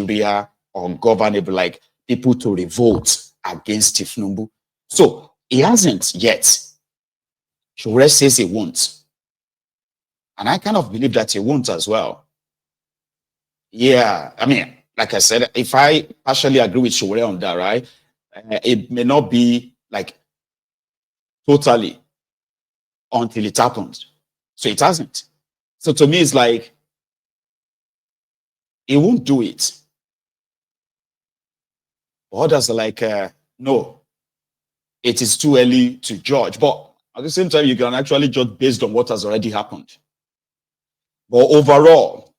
Nigeria ungovernable, like people to revolt against Tinubu. So he hasn't yet. Sowore says he won't. And I kind of believe that he won't as well. Yeah, I mean, like I said, if I partially agree with Sowore on that, right, it may not be like totally until it happens. So it hasn't. So to me, it's like, he won't do it. Others are like, no, it is too early to judge. But at the same time, you can actually judge based on what has already happened. But overall,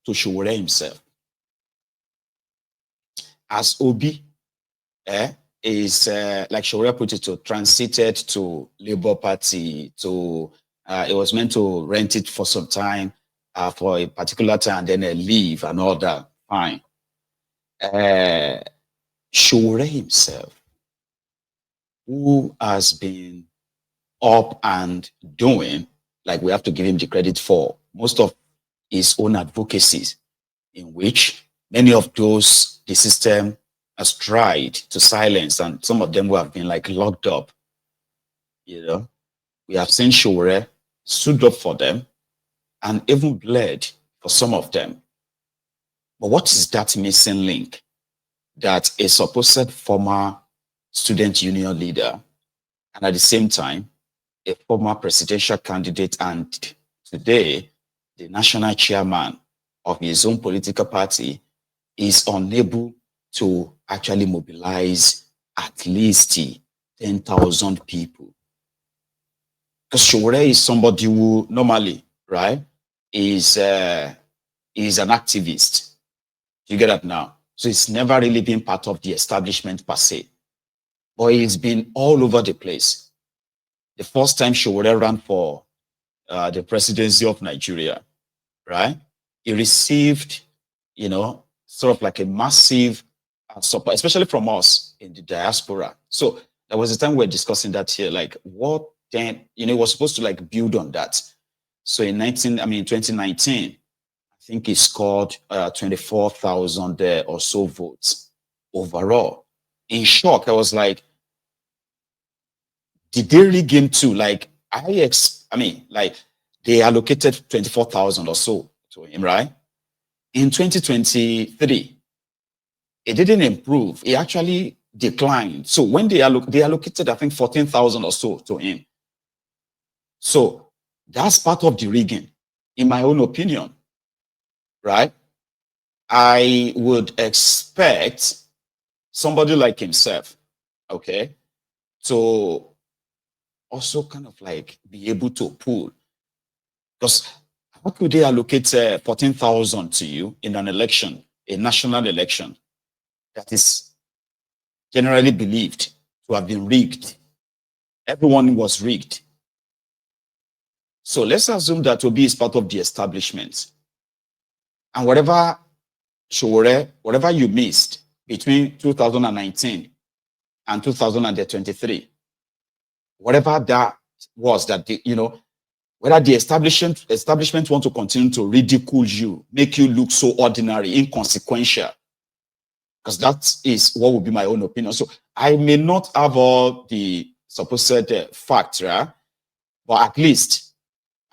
to Sowore himself, as Obi, is, like Sowore put it, to transited to Labour Party, to, it was meant to rent it for some time, for a particular time, and then leave and all that. Fine. Sowore himself, who has been up and doing, like we have to give him the credit for most of his own advocacies, in which many of those the system has tried to silence, and some of them who have been like locked up. You know, we have seen Sowore stood up for them and even bled for some of them. But what is that missing link that a supposed former student union leader, and at the same time a former presidential candidate, and today the national chairman of his own political party, is unable to actually mobilize at least 10,000 people? Because Sowore is somebody who normally, right, is an activist. You get that now? So it's never really been part of the establishment per se, but he's been all over the place. The first time Sowore ran for the presidency of Nigeria, right, he received, you know, sort of like a massive support, especially from us in the diaspora. So there was a time we were discussing that here, like what then, you know, it was supposed to like build on that. So in 2019, I think he scored 24,000 or so votes overall. In shock, I was like, did they rig him too? Like, I mean, like, they allocated 24,000 or so to him, right? In 2023, it didn't improve. It actually declined. So when they allocated, I think, 14,000 or so to him. So that's part of the rigging, in my own opinion, right? I would expect somebody like himself, okay, to also kind of like be able to pull. Because how could they allocate 14,000 to you in an election, a national election, that is generally believed to have been rigged? Everyone was rigged. So let's assume that Obi is part of the establishment. And whatever Sowore, whatever you missed between 2019 and 2023, whatever that was, that, you know, whether the establishment want to continue to ridicule you, make you look so ordinary, inconsequential, because that is what would be my own opinion. So I may not have all the supposed facts, right? But at least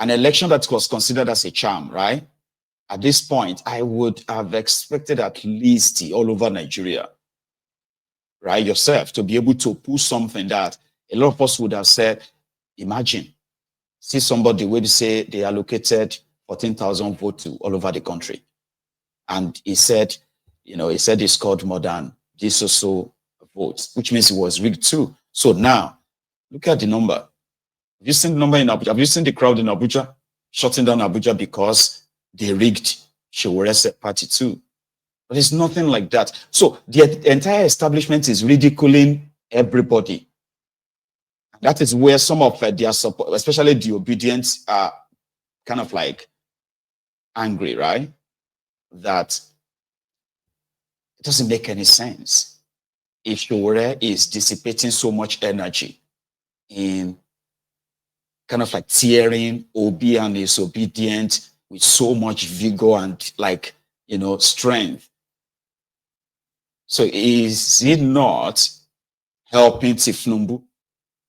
an election that was considered as a charm, right? At this point, I would have expected at least all over Nigeria, right, yourself, to be able to pull something that a lot of us would have said, imagine, see somebody would say they allocated 14,000 votes to all over the country. And he said, you know, he said he scored more than this or so votes, which means it was rigged too. So now, look at the number. Have you seen the number in Abuja? Have you seen the crowd in Abuja shutting down Abuja because they rigged Sowore's party too? But it's nothing like that. So the entire establishment is ridiculing everybody. That is where some of their support, especially the Obidients, are kind of like angry, right? That it doesn't make any sense. If Sowore is dissipating so much energy in kind of like tearing Obi and his Obidient with so much vigor and like, strength. So is he not helping Tinubu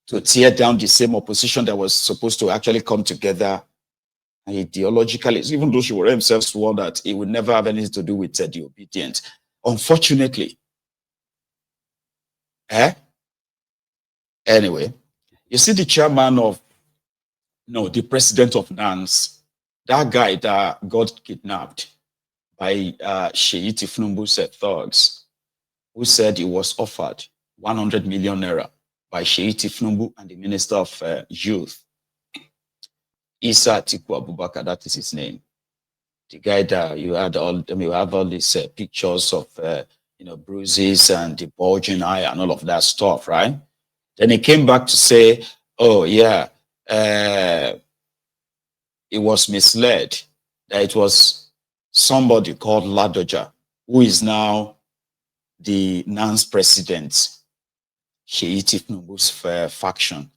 to tear down the same opposition that was supposed to actually come together ideologically, even though Sowore himself swore that it would never have anything to do with the Obidients? Unfortunately. Anyway, you see the chairman of, the president of NANS, that guy that got kidnapped by Sheyi Tinubu's thugs, who said he was offered 100 million naira by Sheyi Tinubu and the Minister of Youth, Issa Atiku Abubakar, that is his name. The guy that you have all these pictures of, bruises and the bulging eye and all of that stuff, right? Then he came back to say, oh, yeah, it was misled, that it was somebody called Ladoja, who is now the NANS president, Sheyi Tinubu's faction,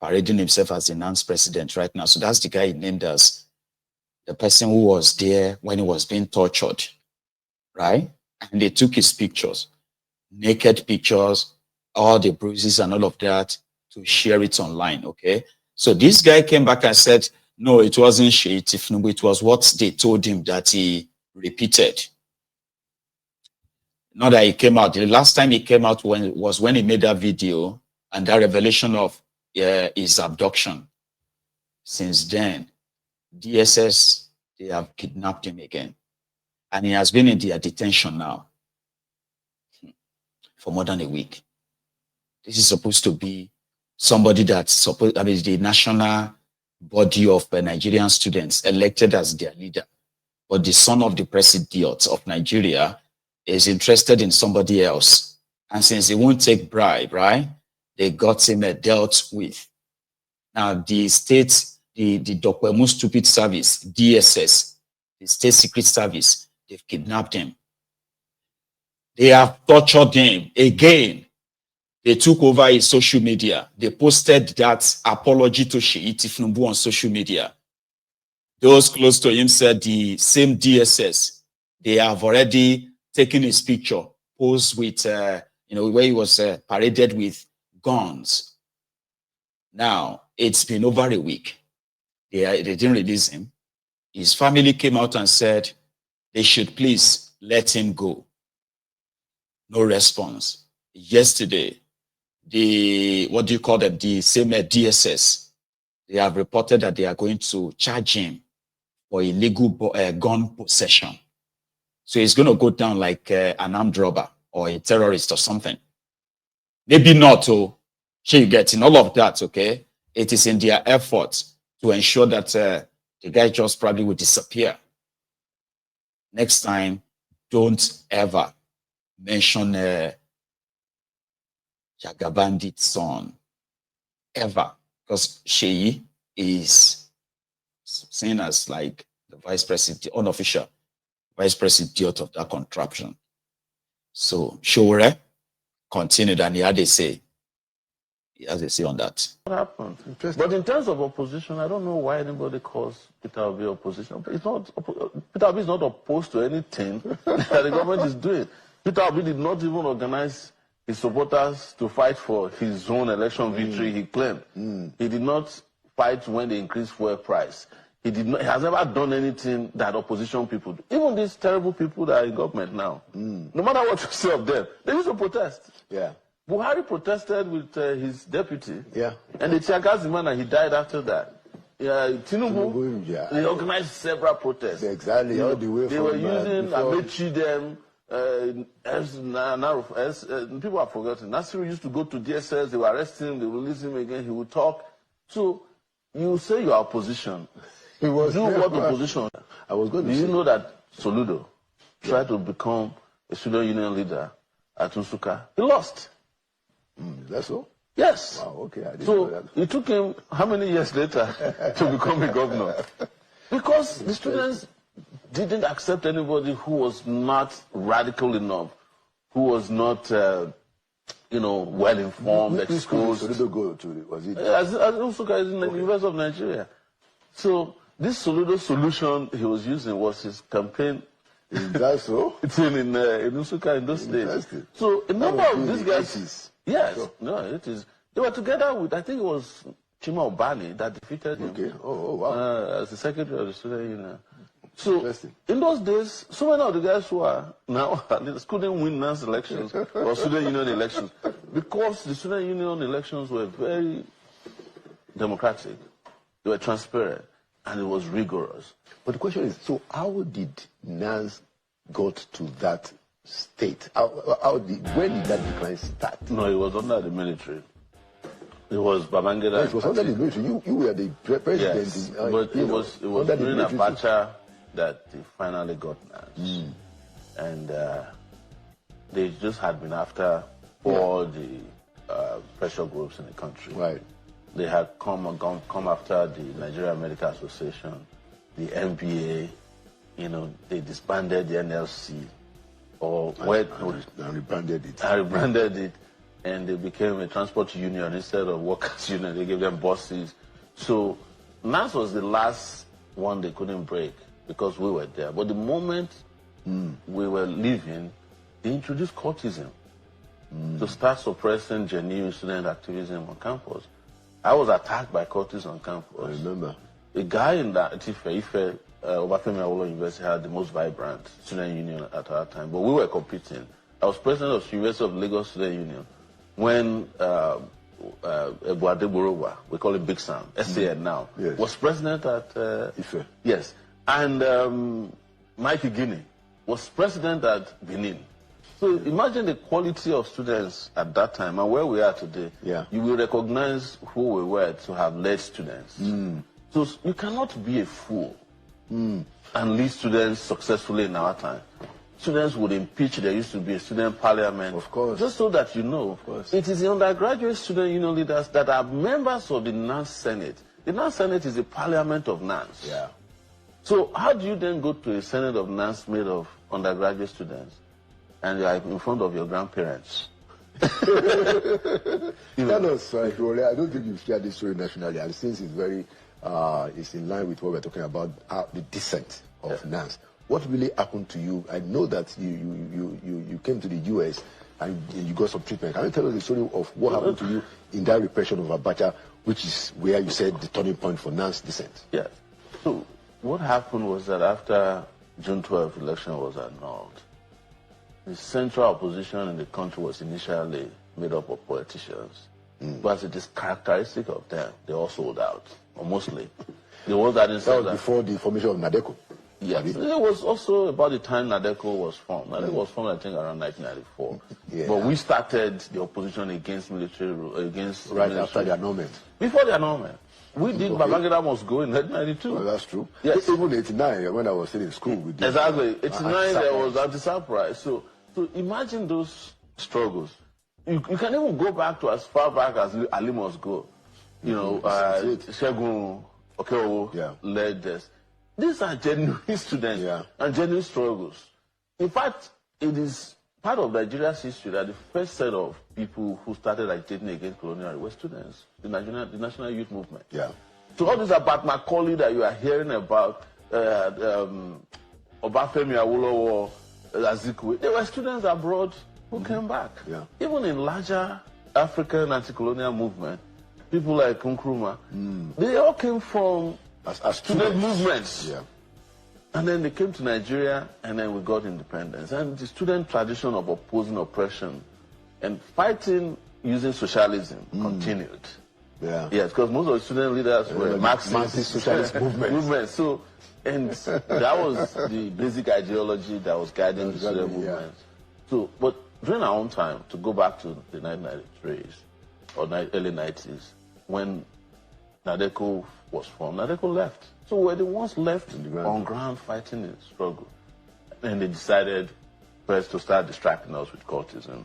parading himself as the NANS president right now. So that's the guy he named as the person who was there when he was being tortured, right? And they took his pictures, naked pictures, all the bruises and all of that, to share it online, okay? So this guy came back and said, no, it wasn't Sheyi Tinubu, it was what they told him that he repeated. Not that he came out. The last time he came out was when he made that video and that revelation of his abduction. Since then, DSS, they have kidnapped him again. And he has been in their detention now for more than a week. This is supposed to be somebody that's the national body of Nigerian students elected as their leader. But the son of the president of Nigeria is interested in somebody else. And since he won't take bribe, right, they got him dealt with. Now, the state, the Dokwemu Stupid Service, DSS, the State Secret Service, they've kidnapped him. They have tortured him again. They took over his social media. They posted that apology to Sheyi Tinubu on social media. Those close to him said the same DSS, they have already taken his picture, posed with, where he was paraded with guns. Now, it's been over a week. They didn't release him. His family came out and said they should please let him go. No response. Yesterday, the same DSS, they have reported that they are going to charge him for illegal gun possession. So he's going to go down like an armed robber or a terrorist or something. Maybe not, you getting all of that, okay? It is in their effort to ensure that the guy just probably will disappear. Next time, don't ever mention Jagabandit's son. Ever. Because Sheyi is seen as like the vice president, unofficial vice president of that contraption. So Sowore continued, and he has a say on that. What happened? But in terms of opposition, I don't know why anybody calls Peter Obi opposition. Peter Obi is not opposed to anything that the government is doing. Peter Obi did not even organize his supporters to fight for his own election victory, he claimed. He did not fight when they increased fuel price. He has never done anything that opposition people do. Even these terrible people that are in government now, no matter what you say of them, they used to protest. Yeah. Buhari protested with his deputy. Yeah. And they tear gassed the man and he died after that. Tinubu, they organized several protests. Exactly, all the way they from... They were using Amechi them, people have forgotten. Nasiru used to go to DSS, they would arrest him, they would release him again, he would talk. So, you say you are opposition. Do what opposition? I was going to say. Do you know that Soludo tried to become a student union leader at Nsukka? He lost. Is that so? Yes. Wow, okay. I didn't know that. It took him how many years later to become a governor? Because the students didn't accept anybody who was not radical enough, who was not, well informed, exposed. Soludo go to? Was it? As Nsukka is in the University of Nigeria. So this Soludo solution he was using was his campaign Is that so? It's in Nsukka in those days. Interesting. So a number That of was these in the guys, 80s. yes, Sure. no, it is. They were together with, I think it was Chima Obani that defeated him. Okay. Oh, wow. As the secretary of the student union. So Interesting. in those days, so many of the guys who are now couldn't win NAS elections or student union elections because the student union elections were very democratic, they were transparent, and it was rigorous. But the question is, so how did NAS got to that state? When did that decline start? No, it was under the military. It was Babangida. No, it was under the military. You were the president. Yes, but it was under the during military. Abacha that they finally got NAS. And they just had been after all the pressure groups in the country. Right. They had come after the Nigerian Medical Association, the NBA, they disbanded the NLC, And rebranded it. I rebranded it, and they became a transport union instead of workers' union. They gave them buses. So NAS was the last one they couldn't break because we were there. But the moment we were leaving, they introduced cultism to start suppressing genuine student activism on campus. I was attacked by cultists on campus. I remember. A guy in that Ife, Obafemi Awolowo University had the most vibrant student union at our time, but we were competing. I was president of the University of Lagos Student Union when Ebuadeborowa, we call him Big Sam, SAN now, Yes. was president at Ife. Yes. And Mikey Guinea was president at Benin. So imagine the quality of students at that time and where we are today. Yeah. You will recognize who we were to have led students. So you cannot be a fool and lead students successfully in our time. Students would impeach. There used to be a student parliament. Of course. Just so that you know, Of course. it is the undergraduate student union leaders that are members of the NANS Senate. The NANS Senate is the parliament of NANS. Yeah. So how do you then go to a Senate of NANS made of undergraduate students and you are in front of your grandparents? That was I don't think you've shared this story nationally, and since it's very, it's in line with what we're talking about, the descent of NANS. What really happened to you? I know that you came to the US and you got some treatment. Can you tell us the story of what happened to you in that repression of Abacha, which is where you said the turning point for NANS descent? Yes. So what happened was that after June 12th election was annulled, the central opposition in the country was initially made up of politicians. But it is characteristic of them, they all sold out, or mostly. The ones that didn't That sell was out. before the formation of NADECO. Yes, it was also about the time NADECO was formed. NADECO was formed, I think, around 1994. Yeah. But we started the opposition against military rule, against Right military. after the annulment. Before the annulment. We did Babangida must go in 1992. Well, that's true. Yes. Even 89, when I was still in school, we did. Exactly. 89, there anti-surprise. was anti-surprise. So imagine those struggles. You can even go back to as far back as Ali must go. You know, Shegun Okeowo led this. These are genuine students and genuine struggles. In fact, it is part of Nigeria's history that the first set of people who started agitating against colonialism were students, the National Youth Movement. Yeah. So all this about Macaulay that you are hearing about, Obafemi Awolowo, Azikiwe, they were students abroad who came back. Yeah. Even in larger African anti-colonial movement, people like Nkrumah, they all came from As student movements. Yeah. And then they came to Nigeria, and then we got independence. And the student tradition of opposing oppression and fighting using socialism continued. Yeah. Yes, because most of the student leaders were Marxist socialist movements. So, and that was the basic ideology that was guiding the student movement. So, but during our own time, to go back to the 1993s or early 90s, when NADECO was formed, NADECO left. So we're the ones left on ground fighting the struggle. And they decided first to start distracting us with cultism.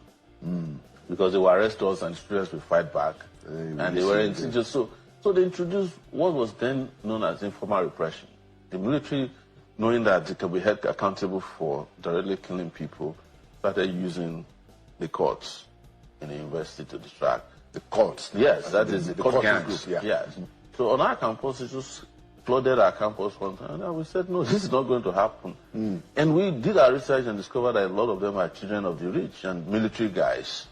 Because they would arrest us and students would fight back. And they were just so they introduced what was then known as informal repression. The military, knowing that they could be held accountable for directly killing people, started using the courts in the university to distract. The courts. Yes, that is the court gangs. Group, Yes. So on our campus, it was flooded our campus one time. And we said, no, this is not going to happen. And we did our research and discovered that a lot of them are children of the rich and military guys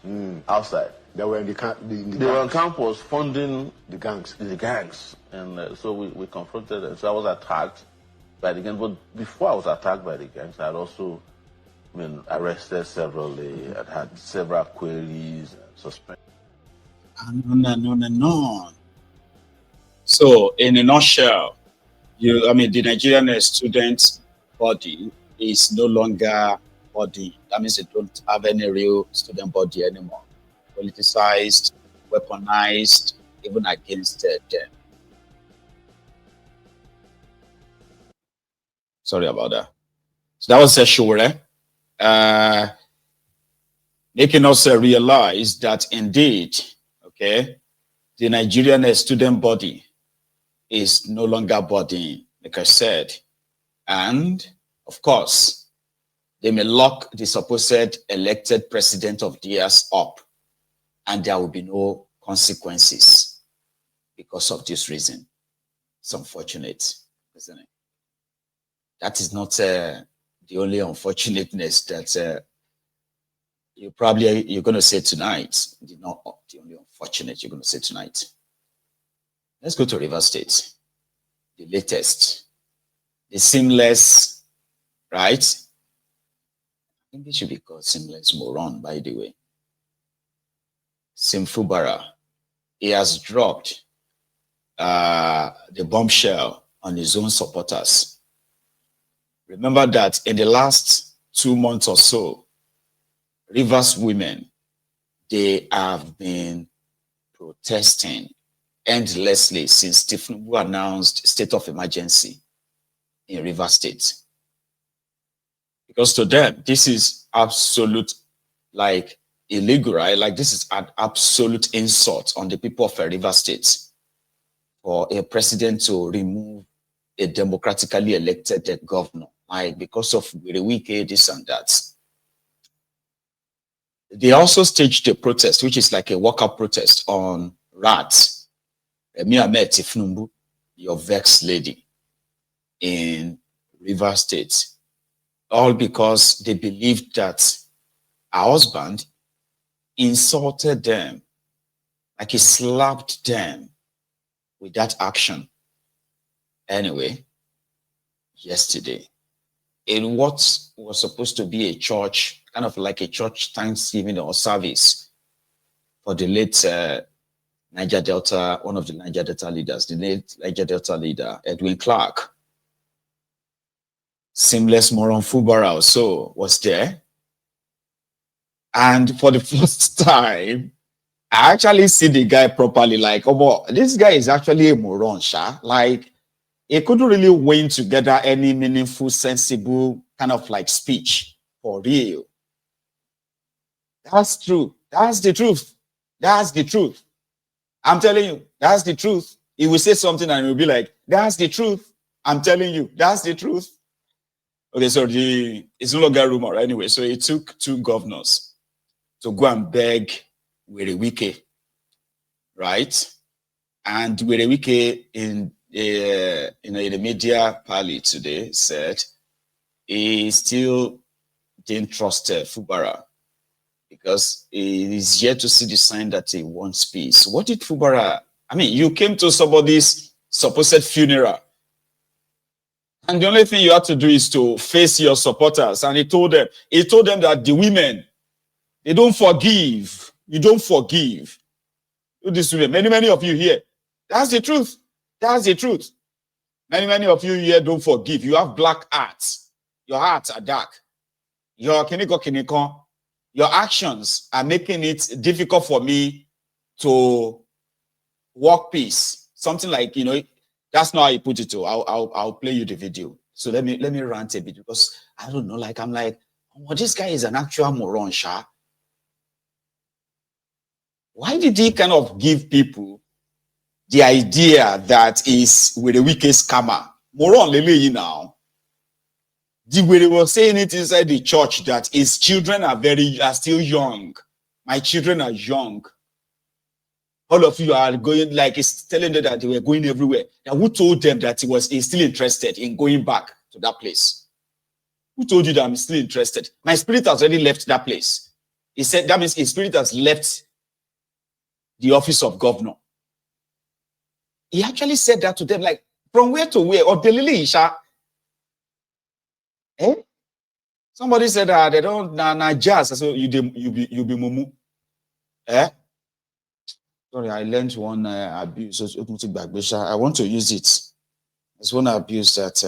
outside. They were in the They were on campus funding the gangs. And so we confronted them. So I was attacked by the gangs. But before I was attacked by the gangs, I had also been arrested severally. I'd had several queries, suspended. No. So, in a nutshell, the Nigerian student body is no longer body. That means they don't have any real student body anymore. Politicized, weaponized, even against them. Sorry about that. So that was Sowore, making us realize that indeed, okay, the Nigerian student body is no longer body, like I said. And of course, they may lock the supposed elected president of theirs up, and there will be no consequences because of this reason. It's unfortunate, isn't it? That is not the only unfortunateness that you're going to say tonight. Not the only unfortunate you're going to say tonight. Let's go to Rivers State, the latest, the seamless, right? I think they should be called seamless moron, by the way. Simfubara, he has dropped the bombshell on his own supporters. Remember that in the last 2 months or so, Rivers women, they have been protesting endlessly since Tinubu announced state of emergency in Rivers State. Because to them, this is absolute, like, illegal, right? Like, this is an absolute insult on the people of Rivers State for a president to remove a democratically elected governor, like, because of Wike, this and that. They also staged a protest, which is like a walkout protest on rats. I met Tinubu, your vexed lady, in Rivers State, all because they believed that her husband insulted them, like he slapped them with that action. Anyway, yesterday, in what was supposed to be a church, kind of like a church Thanksgiving or service for the late Niger Delta, one of the Niger Delta leaders, the late Niger Delta leader, Edwin Clark, seamless moron Fubara also was there. And for the first time, I actually see the guy properly, like, oh, this guy is actually a moron, Sha. Like, he couldn't really weigh together any meaningful, sensible kind of like speech for real. That's true. That's the truth. That's the truth. I'm telling you, that's the truth. He will say something and he'll be like, that's the truth. I'm telling you, that's the truth. Okay, so it's no longer rumor anyway. So it took 2 governors to go and beg Wike, right? And Wike in the media pally today said he still didn't trust Fubara because he is yet to see the sign that he wants peace. What did Fubara? I mean, you came to somebody's supposed funeral, and the only thing you have to do is to face your supporters. And he told them that the women, they don't forgive. You don't forgive. These women, many of you here. That's the truth. That's the truth. Many of you here don't forgive. You have black hearts. Your hearts are dark. Your actions are making it difficult for me to walk peace. Something like, that's not how you put it to. I'll play you the video. So let me rant a bit because I don't know. Like, I'm like, oh, this guy is an actual moron, Sha. Why did he kind of give people the idea that is with a wicked scammer? Moron lele now. The way they were saying it inside the church that his children are still young. My children are young. all of you are going, like, it's telling them that they were going everywhere. Now, who told them that he's still interested in going back to that place? Who told you that I'm still interested? My spirit has already left that place. He said that means his spirit has left the office of governor. He actually said that to them, like, from where to where? Or Delili Isha. Eh? Somebody said they don't jazz. So you be mumu. Eh? Sorry, I learned one abuse. I want to use it. There's one abuse that